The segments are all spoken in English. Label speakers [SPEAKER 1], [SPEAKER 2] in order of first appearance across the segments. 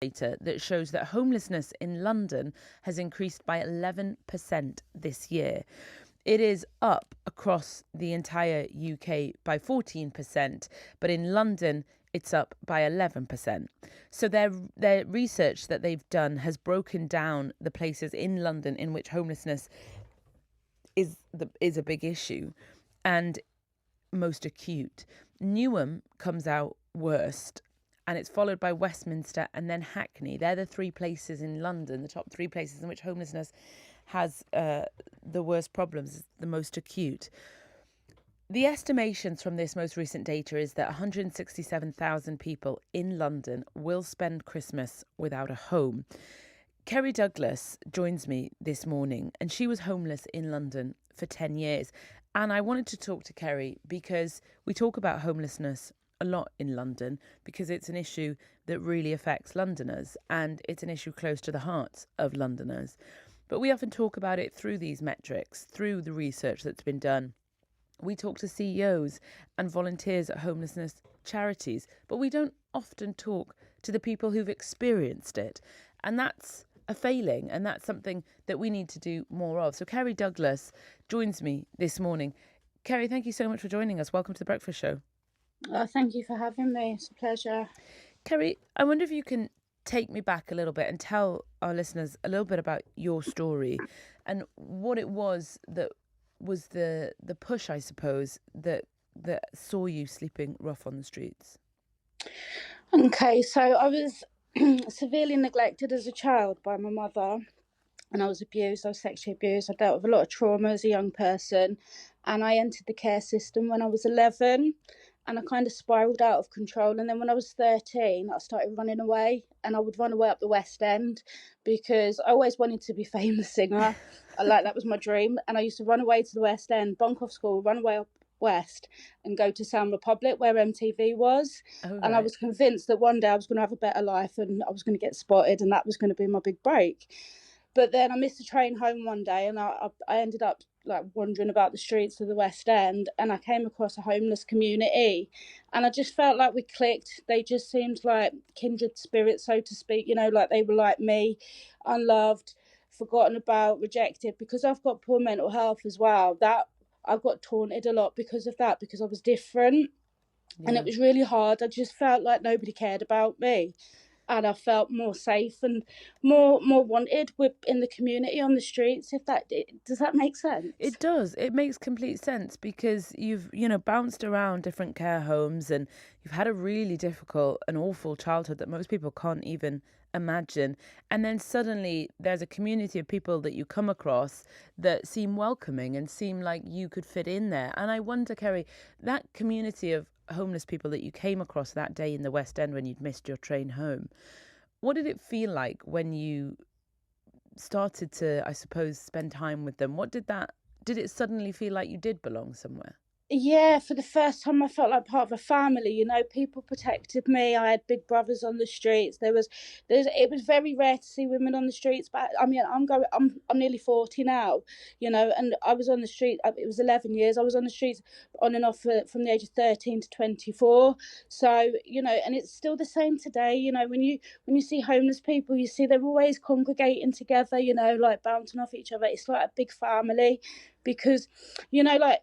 [SPEAKER 1] data that shows that homelessness in London has increased by 11% this year. It is up across the entire UK by 14%, but in London it's up by 11%. So their research that they've done has broken down the places in London in which homelessness is a big issue and most acute. Newham comes out worst, and it's followed by Westminster and then Hackney. They're the three places in London, the top three places in which homelessness has the worst problems, the most acute. The estimations from this most recent data is that 167,000 people in London will spend Christmas without a home. Kerry Douglas joins me this morning, and she was homeless in London for 10 years. And I wanted to talk to Kerry because we talk about homelessness a lot in London because it's an issue that really affects Londoners, and it's an issue close to the hearts of Londoners. But we often talk about it through these metrics, through the research that's been done. We talk to CEOs and volunteers at homelessness charities, but we don't often talk to the people who've experienced it. And that's a failing, and that's something that we need to do more of. So Kerry Douglas joins me this morning. Kerry, thank you so much for joining us. Welcome to The Breakfast Show.
[SPEAKER 2] Thank you for having me. It's a pleasure.
[SPEAKER 1] Kerry, I wonder if you can take me back a little bit and tell our listeners a little bit about your story and what it was that was the push, I suppose, that saw you sleeping rough on the streets.
[SPEAKER 2] Okay, so I was severely neglected as a child by my mother, and I was abused. I was sexually abused. I dealt with a lot of trauma as a young person, and I entered the care system when I was 11, and I kind of spiraled out of control. And then when I was 13, I started running away, and I would run away up the West End because I always wanted to be a famous singer. That was my dream. And I used to run away to the West End, bunk off school, run away up West and go to Sound Republic where MTV was.
[SPEAKER 1] Oh,
[SPEAKER 2] and I was convinced that one day I was going to have a better life and I was going to get spotted and that was going to be my big break. But then I missed a train home one day and I ended up wandering about the streets of the West End, and I came across a homeless community, and I just felt like we clicked. They just seemed like kindred spirits, so to speak, like they were like me, unloved, forgotten about, rejected, because I've got poor mental health as well. That I got taunted a lot because of that, because I was different. Yeah. And it was really hard. I just felt like nobody cared about me. And I felt more safe and more wanted in the community on the streets. Does that make sense?
[SPEAKER 1] It does. It makes complete sense because you've, bounced around different care homes and you've had a really difficult and awful childhood that most people can't even imagine. And then suddenly there's a community of people that you come across that seem welcoming and seem like you could fit in there. And I wonder, Kerry, that community of homeless people that you came across that day in the West End when you'd missed your train home, what did it feel like when you started to, I suppose, spend time with them? Did it suddenly feel like you did belong somewhere?
[SPEAKER 2] Yeah, for the first time I felt like part of a family. People protected me. I had big brothers on the streets. It was very rare to see women on the streets, but I mean I'm nearly 40 now, and I was on the street. It was 11 years I was on the streets on and off from the age of 13 to 24. So and it's still the same today. When you see homeless people, you see they're always congregating together, like bouncing off each other. It's like a big family. Because, I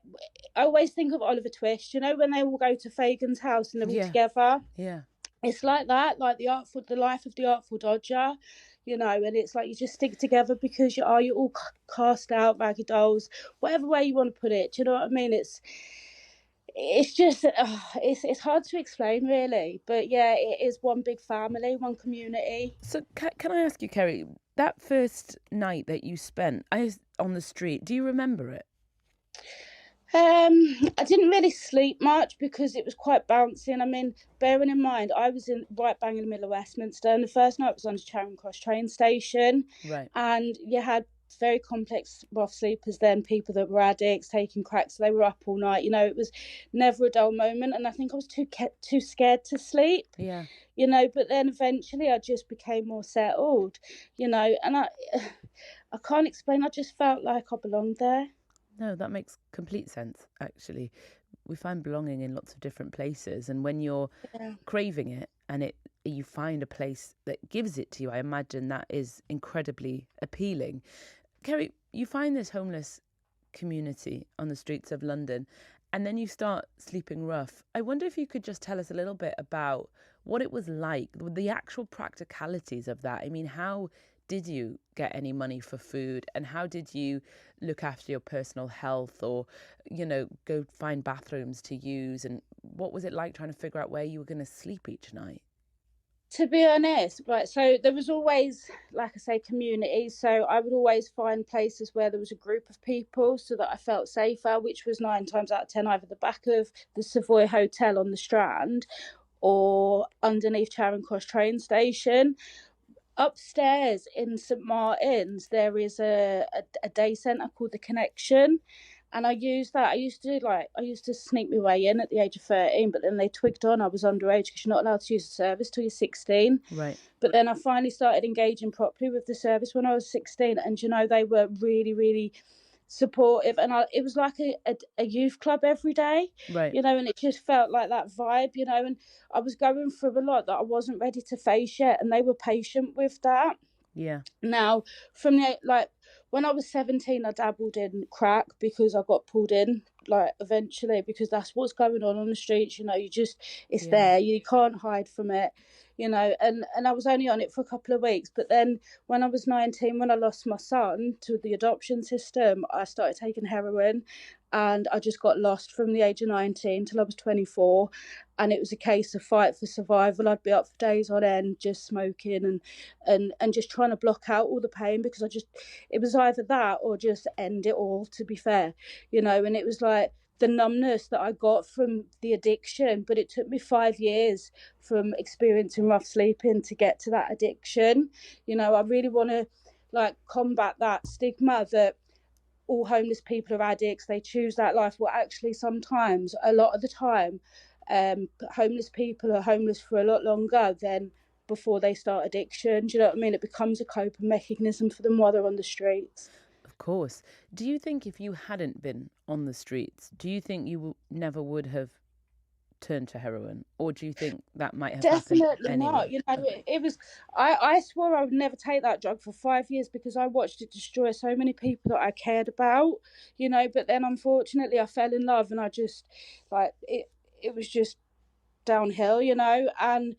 [SPEAKER 2] always think of Oliver Twist, when they all go to Fagin's house and they're all together.
[SPEAKER 1] Yeah.
[SPEAKER 2] It's like that, like the life of the Artful Dodger, and it's like you just stick together because you're all cast out, raggy dolls, whatever way you want to put it. Do you know what I mean? It's just, it's hard to explain, really. But yeah, it is one big family, one community.
[SPEAKER 1] So can I ask you, Kerry, that first night that you spent on the street, do you remember it?
[SPEAKER 2] I didn't really sleep much because it was quite bouncy. And I mean, bearing in mind, I was right bang in the middle of Westminster, and the first night was on the Charing Cross train station.
[SPEAKER 1] Right.
[SPEAKER 2] And you had very complex rough sleepers then, people that were addicts, taking crack, so they were up all night. It was never a dull moment, and I think I was too scared to sleep.
[SPEAKER 1] Yeah.
[SPEAKER 2] But then eventually I just became more settled, and I can't explain. I just felt like I belonged there.
[SPEAKER 1] No, that makes complete sense, actually. We find belonging in lots of different places, and when you're craving it and you find a place that gives it to you, I imagine that is incredibly appealing. Kerry, you find this homeless community on the streets of London, and then you start sleeping rough. I wonder if you could just tell us a little bit about what it was like, the actual practicalities of that. I mean, how did you get any money for food, and how did you look after your personal health, or, go find bathrooms to use? And what was it like trying to figure out where you were going to sleep each night?
[SPEAKER 2] To be honest, right, so there was always, like I say, communities. So I would always find places where there was a group of people so that I felt safer, which was 9 times out of 10 either the back of the Savoy Hotel on the Strand or underneath Charing Cross train station. Upstairs in St Martin's, there is a day centre called the Connection, and I used that. I used to sneak my way in at the age of 13, but then they twigged on I was underage because you're not allowed to use the service till you're 16.
[SPEAKER 1] Right.
[SPEAKER 2] But then I finally started engaging properly with the service when I was 16, and they were really, really supportive, and it was like a youth club every day,
[SPEAKER 1] Right.
[SPEAKER 2] and it just felt like that vibe, and I was going through a lot that I wasn't ready to face yet, and they were patient with that.
[SPEAKER 1] Yeah.
[SPEAKER 2] Now, from when I was 17, I dabbled in crack because I got pulled in, eventually, because that's what's going on the streets. It's there. You can't hide from it. And I was only on it for a couple of weeks. But then when I was 19, when I lost my son to the adoption system, I started taking heroin, and I just got lost from the age of 19 till I was 24. And it was a case of fight for survival. I'd be up for days on end just smoking and just trying to block out all the pain, because it was either that or just end it all, to be fair, and it was like the numbness that I got from the addiction. But it took me 5 years from experiencing rough sleeping to get to that addiction. I really want to combat that stigma that all homeless people are addicts, they choose that life. Well, actually, sometimes, a lot of the time, homeless people are homeless for a lot longer than before they start addiction. Do you know what I mean? It becomes a coping mechanism for them while they're on the streets.
[SPEAKER 1] Of course. Do you think if you hadn't been on the streets, do you think you never would have turned to heroin, or do you think that might have happened
[SPEAKER 2] Definitely not.
[SPEAKER 1] anyway?
[SPEAKER 2] It was. I swore I would never take that drug for 5 years because I watched it destroy so many people that I cared about. But then unfortunately I fell in love, and I just it. It was just downhill. And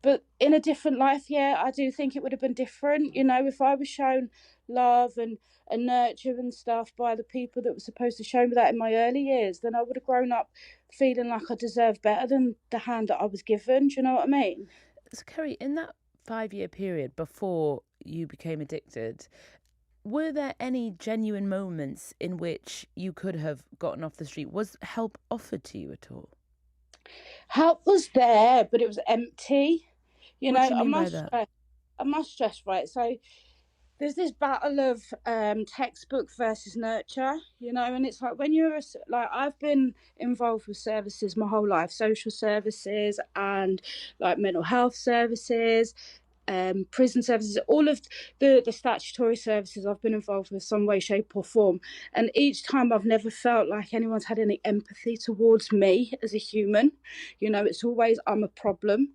[SPEAKER 2] but in a different life, yeah, I do think it would have been different. If I was shown love and nurture and stuff by the people that were supposed to show me that in my early years, then I would have grown up feeling like I deserved better than the hand that I was given. Do you know what I mean?
[SPEAKER 1] So, Kerry, in that 5 year period before you became addicted, were there any genuine moments in which you could have gotten off the street? Was help offered to you at all?
[SPEAKER 2] Help was there, but it was empty.
[SPEAKER 1] What do you mean by that?
[SPEAKER 2] I must stress, right? So there's this battle of textbook versus nurture, and it's like when I've been involved with services my whole life, social services and mental health services, prison services, all of the statutory services I've been involved with some way, shape or form. And each time I've never felt like anyone's had any empathy towards me as a human. It's always I'm a problem.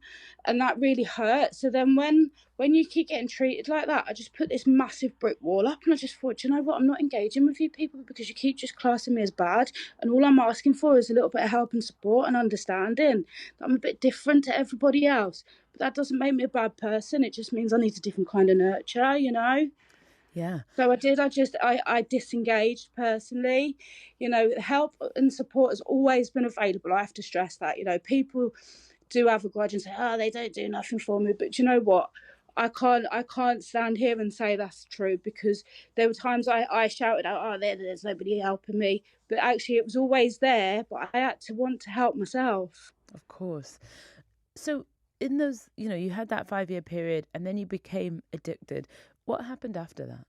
[SPEAKER 2] And that really hurts. So then when you keep getting treated like that, I just put this massive brick wall up, and I just thought, you know what, I'm not engaging with you people because you keep just classing me as bad, and all I'm asking for is a little bit of help and support and understanding that I'm a bit different to everybody else. But that doesn't make me a bad person. It just means I need a different kind of nurture.
[SPEAKER 1] Yeah.
[SPEAKER 2] So I disengaged personally. Help and support has always been available. I have to stress that. People do have a grudge and say, oh, they don't do nothing for me. But you know what? I can't stand here and say that's true, because there were times I shouted out, oh, there's nobody helping me. But actually it was always there, but I had to want to help myself.
[SPEAKER 1] Of course. So in those, you had that 5 year period and then you became addicted. What happened after that?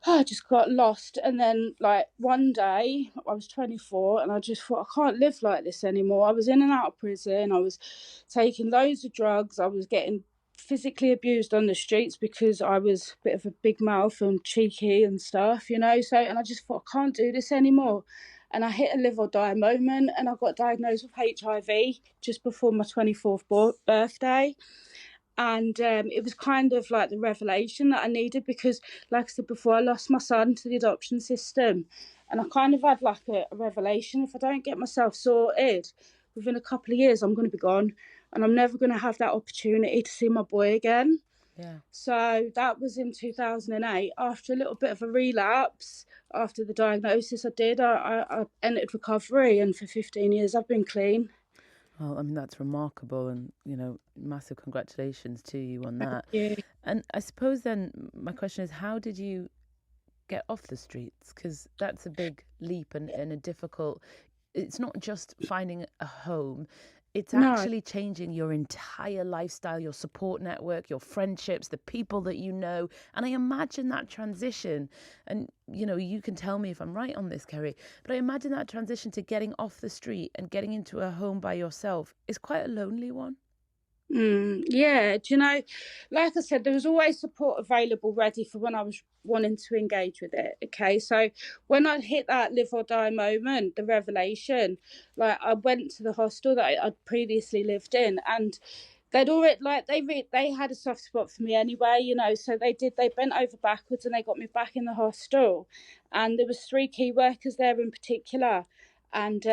[SPEAKER 2] I just got lost, and then one day I was 24 and I just thought I can't live like this anymore. I was in and out of prison, I was taking loads of drugs, I was getting physically abused on the streets because I was a bit of a big mouth and cheeky and stuff, so, and I just thought I can't do this anymore. and I hit a live or die moment, and I got diagnosed with HIV just before my 24th birthday. And it was kind of like the revelation that I needed, because, like I said before, I lost my son to the adoption system, and I kind of had like a revelation: if I don't get myself sorted within a couple of years, I'm going to be gone, and I'm never going to have that opportunity to see my boy again.
[SPEAKER 1] Yeah.
[SPEAKER 2] So that was in 2008. After a little bit of a relapse, after the diagnosis I entered recovery, and for 15 years I've been clean.
[SPEAKER 1] Well, I mean, that's remarkable, and, massive congratulations to you on that.
[SPEAKER 2] Yeah.
[SPEAKER 1] And I suppose then my question is, how did you get off the streets? Because that's a big leap and a difficult, it's not just finding a home, it's
[SPEAKER 2] No.
[SPEAKER 1] actually changing your entire lifestyle, your support network, your friendships, the people that you know. And I imagine that transition, and you can tell me if I'm right on this, Kerry, but I imagine that transition to getting off the street and getting into a home by yourself is quite a lonely one.
[SPEAKER 2] Yeah, do you know, like I said, there was always support available ready for when I was wanting to engage with it. Okay, so when I hit that live or die moment, the revelation, like I went to the hostel that I'd previously lived in, and they'd already, like, they had a soft spot for me anyway, so they bent over backwards and they got me back in the hostel, and there was 3 key workers there in particular, and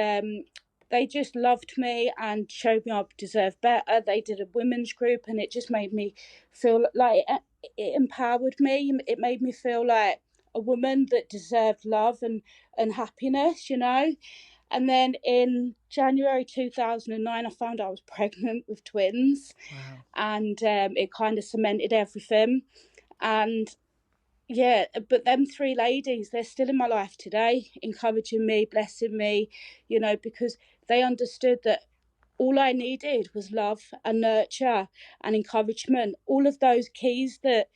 [SPEAKER 2] they just loved me and showed me I deserved better. They did a women's group, and it just made me feel like it empowered me. It made me feel like a woman that deserved love and happiness, And then in January 2009, I found I was pregnant with twins.
[SPEAKER 1] Wow.
[SPEAKER 2] And it kind of cemented everything. And yeah, but them 3 ladies, they're still in my life today, encouraging me, blessing me, because they understood that all I needed was love and nurture and encouragement. All of those keys that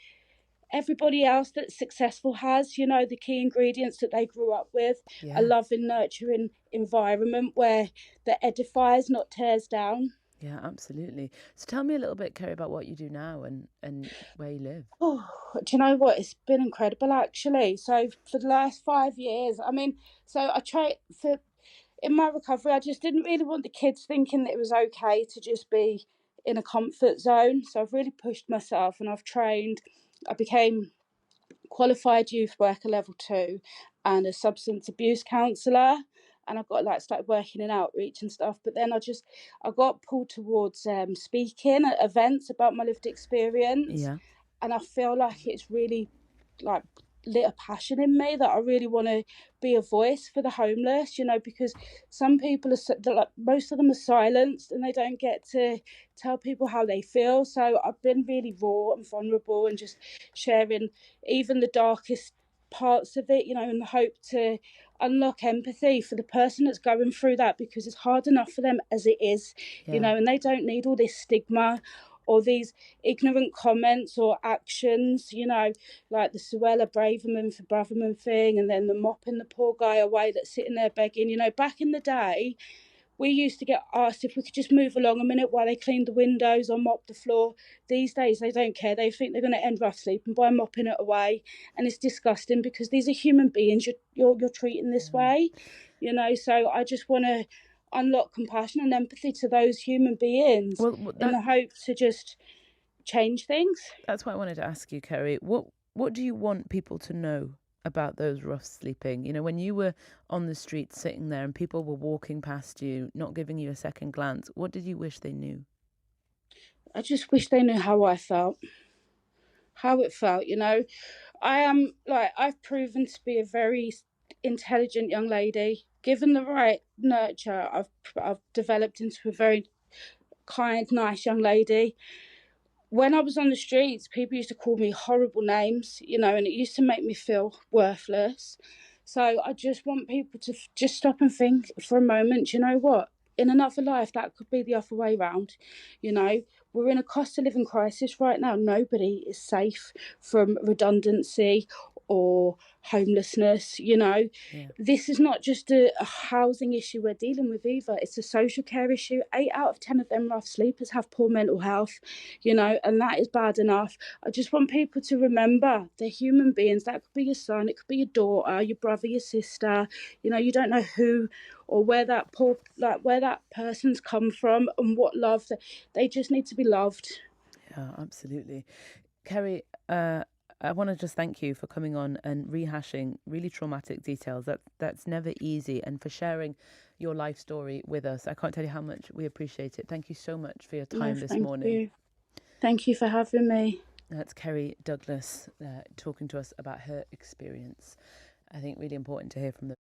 [SPEAKER 2] everybody else that's successful has, the key ingredients that they grew up with: a
[SPEAKER 1] Yeah.
[SPEAKER 2] loving, nurturing environment where that edifies, not tears down.
[SPEAKER 1] Yeah, absolutely. So tell me a little bit, Kerry, about what you do now and where you live.
[SPEAKER 2] Oh, do you know what? It's been incredible, actually. So for the last 5 years, I mean, so I tried for in my recovery, I just didn't really want the kids thinking that it was okay to just be in a comfort zone. So I've really pushed myself, and I've trained. I became qualified youth worker level 2 and a substance abuse counsellor. And I got started working in outreach and stuff. But then I got pulled towards speaking at events about my lived experience.
[SPEAKER 1] Yeah.
[SPEAKER 2] And I feel like it's really like lit a passion in me that I really want to be a voice for the homeless, because some people are like, most of them are silenced and they don't get to tell people how they feel. So I've been really raw and vulnerable and just sharing even the darkest parts of it, in the hope to unlock empathy for the person that's going through that, because it's hard enough for them as it is,
[SPEAKER 1] Yeah.
[SPEAKER 2] and they don't need all this stigma or these ignorant comments or actions, like the Suella Braverman for Braverman thing, and then the mopping the poor guy away that's sitting there begging. Back in the day, we used to get asked if we could just move along a minute while they cleaned the windows or mopped the floor. These days, they don't care. They think they're going to end rough sleeping by mopping it away, and it's disgusting because these are human beings you're treating this
[SPEAKER 1] Yeah.
[SPEAKER 2] way, So I just want to unlock compassion and empathy to those human beings
[SPEAKER 1] Well,
[SPEAKER 2] in the hope to just change things.
[SPEAKER 1] that's what I wanted to ask you, Kerry. What do you want people to know about those rough sleeping? When you were on the street sitting there and people were walking past you, not giving you a second glance, what did you wish they knew?
[SPEAKER 2] I just wish they knew how I felt, how it felt. I am I've proven to be a very intelligent young lady. Given the right nurture, I've developed into a very kind, nice young lady. When I was on the streets, people used to call me horrible names, and it used to make me feel worthless. So I just want people to just stop and think for a moment, you know what? In another life, that could be the other way round. We're in a cost of living crisis right now. Nobody is safe from redundancy or homelessness. You know,
[SPEAKER 1] Yeah.
[SPEAKER 2] this is not just a housing issue we're dealing with either. It's a social care issue. 8 out of 10 of them rough sleepers have poor mental health, you know, and that is bad enough. I just want people to remember they're human beings. That could be your son, it could be your daughter, your brother, your sister. You know, you don't know who or where that person's come from and what love they just need to be loved.
[SPEAKER 1] Yeah, absolutely. Kerry, I want to just thank you for coming on and rehashing really traumatic details. That's never easy, and for sharing your life story with us. I can't tell you how much we appreciate it. Thank you so much for your
[SPEAKER 2] No,
[SPEAKER 1] time this
[SPEAKER 2] thank
[SPEAKER 1] morning.
[SPEAKER 2] you. Thank you for having me.
[SPEAKER 1] That's Kerry Douglas talking to us about her experience. I think really important to hear from the